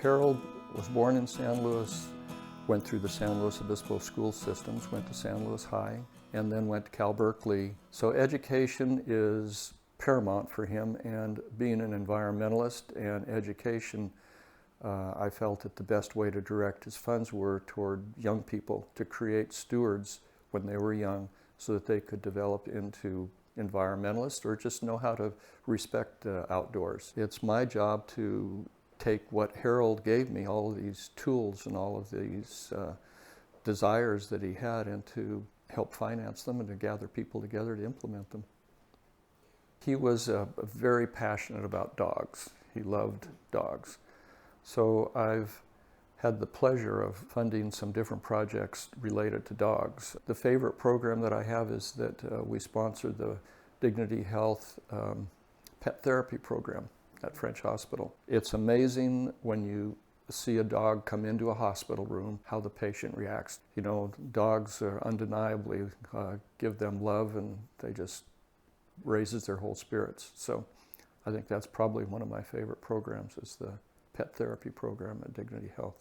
Harold was born in San Luis, went through the San Luis Obispo school systems, went to San Luis High, and then went to Cal Berkeley. So education is paramount for him, and being an environmentalist and education, I felt that the best way to direct his funds were toward young people, to create stewards when they were young so that they could develop into environmentalists or just know how to respect outdoors. It's my job to take what Harold gave me, all of these tools and all of these desires that he had, and to help finance them and to gather people together to implement them. He was very passionate about dogs. He loved dogs. So I've had the pleasure of funding some different projects related to dogs. The favorite program that I have is that we sponsor the Dignity Health pet therapy program at French Hospital. It's amazing when you see a dog come into a hospital room, how the patient reacts. You know, dogs are undeniably give them love, and they just raises their whole spirits. So I think that's probably one of my favorite programs, is the pet therapy program at Dignity Health.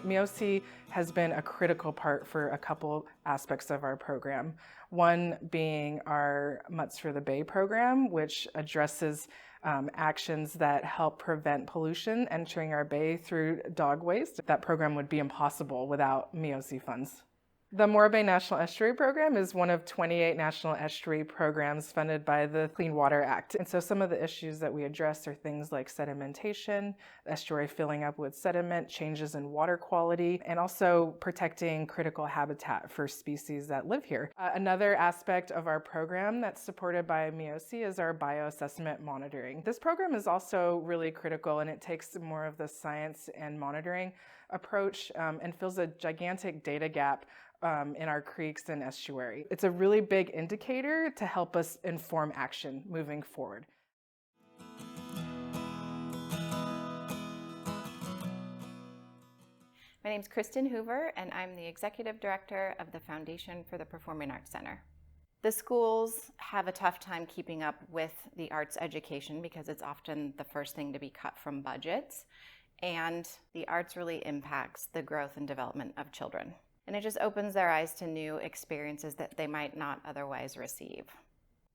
Miosi has been a critical part for a couple aspects of our program. One being our Mutts for the Bay program, which addresses actions that help prevent pollution entering our bay through dog waste. That program would be impossible without Miosi funds. The Morro Bay National Estuary Program is one of 28 national estuary programs funded by the Clean Water Act. And so some of the issues that we address are things like sedimentation, the estuary filling up with sediment, changes in water quality, and also protecting critical habitat for species that live here. Another aspect of our program that's supported by Miosi is our bioassessment monitoring. This program is also really critical, and it takes more of the science and monitoring approach and fills a gigantic data gap in our creeks and estuary. It's a really big indicator to help us inform action moving forward. My name is Kristin Hoover, and I'm the Executive Director of the Foundation for the Performing Arts Center. The schools have a tough time keeping up with the arts education because it's often the first thing to be cut from budgets, and the arts really impacts the growth and development of children. And it just opens their eyes to new experiences that they might not otherwise receive.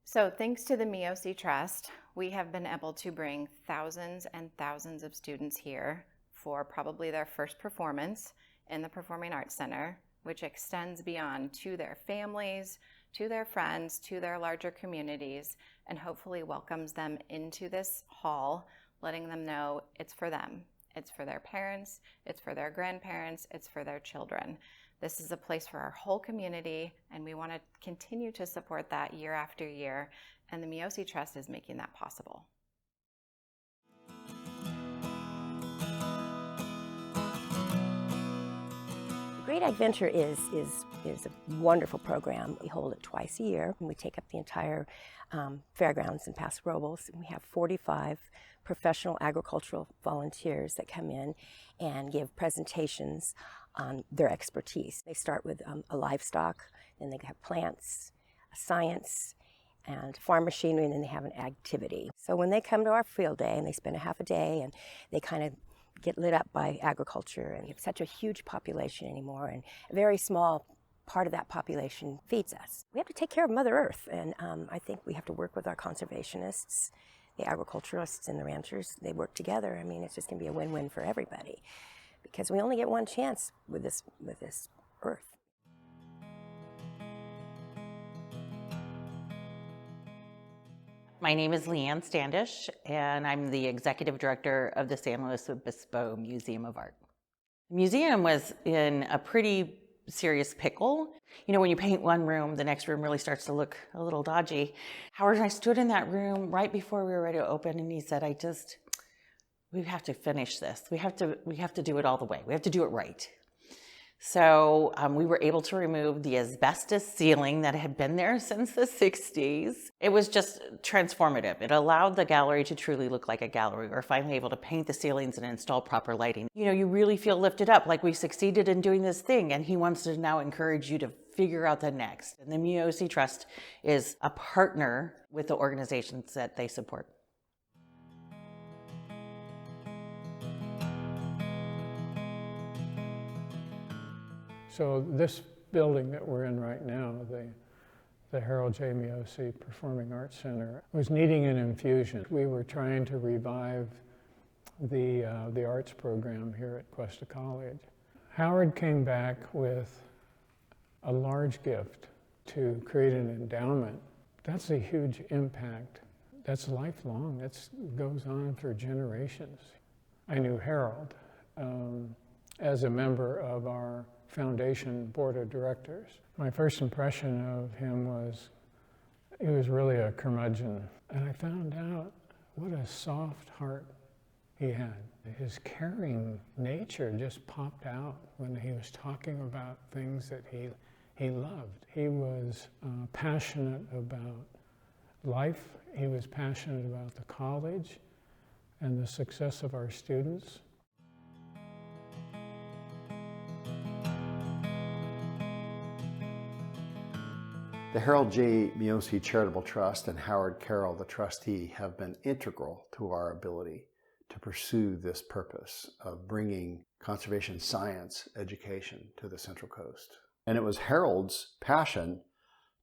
So thanks to the Miosi Trust, we have been able to bring thousands and thousands of students here for probably their first performance in the Performing Arts Center, which extends beyond to their families, to their friends, to their larger communities, and hopefully welcomes them into this hall, letting them know it's for them. It's for their parents, it's for their grandparents, it's for their children. This is a place for our whole community, and we want to continue to support that year after year, and the Miosi Trust is making that possible. Great Adventure is a wonderful program. We hold it twice a year, and we take up the entire fairgrounds in Paso Robles, and we have 45 professional agricultural volunteers that come in and give presentations on their expertise. They start with a livestock, then they have plants, science, and farm machinery, and then they have an activity. So when they come to our field day and they spend a half a day and they kind of get lit up by agriculture, and we have such a huge population anymore, and a very small part of that population feeds us. We have to take care of Mother Earth, and I think we have to work with our conservationists, the agriculturalists, and the ranchers. They work together. I mean, it's just going to be a win-win for everybody, because we only get one chance with this earth. My name is Leann Standish, and I'm the Executive Director of the San Luis Obispo Museum of Art. The museum was in a pretty serious pickle. You know, when you paint one room, the next room really starts to look a little dodgy. Howard and I stood in that room right before we were ready to open, and he said, we have to finish this. We have to do it all the way. We have to do it right. So we were able to remove the asbestos ceiling that had been there since the 60s. It was just transformative. It allowed the gallery to truly look like a gallery. We were finally able to paint the ceilings and install proper lighting. You know, you really feel lifted up, like we succeeded in doing this thing, and he wants to now encourage you to figure out the next. And the Miosi Trust is a partner with the organizations that they support. So this building that we're in right now, the Harold J. Miosi Performing Arts Center, was needing an infusion. We were trying to revive the arts program here at Cuesta College. Howard came back with a large gift to create an endowment. That's a huge impact. That's lifelong. That goes on for generations. I knew Harold as a member of our foundation board of directors. My first impression of him was he was really a curmudgeon. And I found out what a soft heart he had. His caring nature just popped out when he was talking about things that he loved. He was passionate about life. He was passionate about the college and the success of our students. The Harold J. Miosi Charitable Trust and Howard Carroll, the trustee, have been integral to our ability to pursue this purpose of bringing conservation science education to the Central Coast. And it was Harold's passion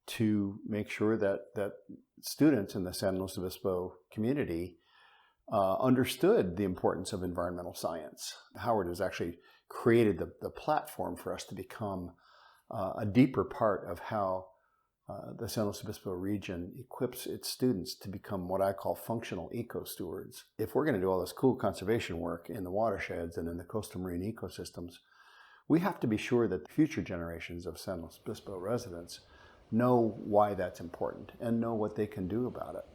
to make sure that students in the San Luis Obispo community understood the importance of environmental science. Howard has actually created the platform for us to become a deeper part of how the San Luis Obispo region equips its students to become what I call functional eco-stewards. If we're going to do all this cool conservation work in the watersheds and in the coastal marine ecosystems, we have to be sure that the future generations of San Luis Obispo residents know why that's important and know what they can do about it.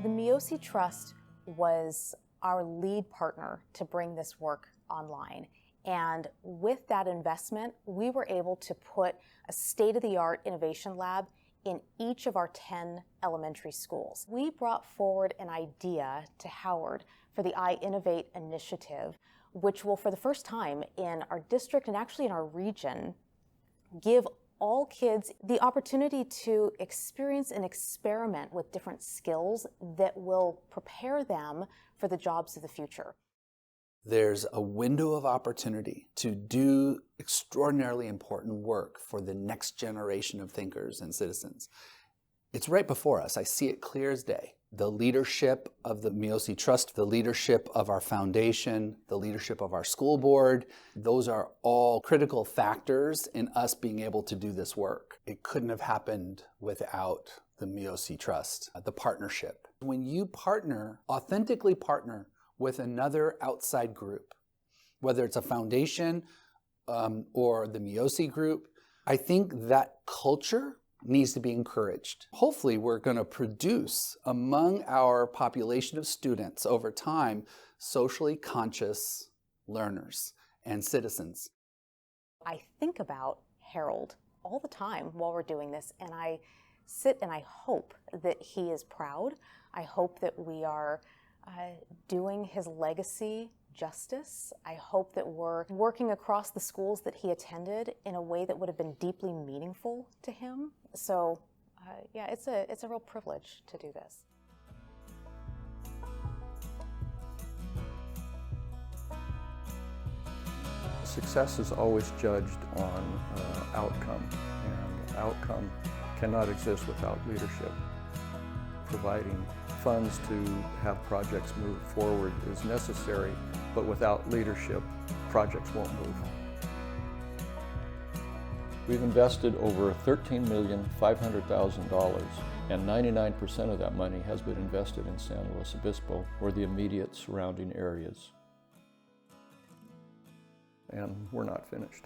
The Miosi Trust was our lead partner to bring this work online. And with that investment, we were able to put a state-of-the-art innovation lab in each of our 10 elementary schools. We brought forward an idea to Howard for the I Innovate initiative, which will, for the first time in our district and actually in our region, give all kids the opportunity to experience and experiment with different skills that will prepare them for the jobs of the future. There's a window of opportunity to do extraordinarily important work for the next generation of thinkers and citizens. It's right before us. I see it clear as day. The leadership of the Miosi Trust, the leadership of our foundation, the leadership of our school board, those are all critical factors in us being able to do this work. It couldn't have happened without the Miosi Trust, the partnership. When you partner, authentically partner with another outside group, whether it's a foundation or the Miosi group, I think that culture needs to be encouraged. Hopefully we're going to produce among our population of students over time socially conscious learners and citizens. I think about Harold all the time while we're doing this, and I sit and I hope that he is proud. I hope that we are doing his legacy justice. I hope that we're working across the schools that he attended in a way that would have been deeply meaningful to him. So yeah, it's a real privilege to do this. Success is always judged on outcome, and outcome cannot exist without leadership. Providing funds to have projects move forward is necessary, but without leadership, projects won't move. We've invested over $13,500,000, and 99% of that money has been invested in San Luis Obispo or the immediate surrounding areas. And we're not finished.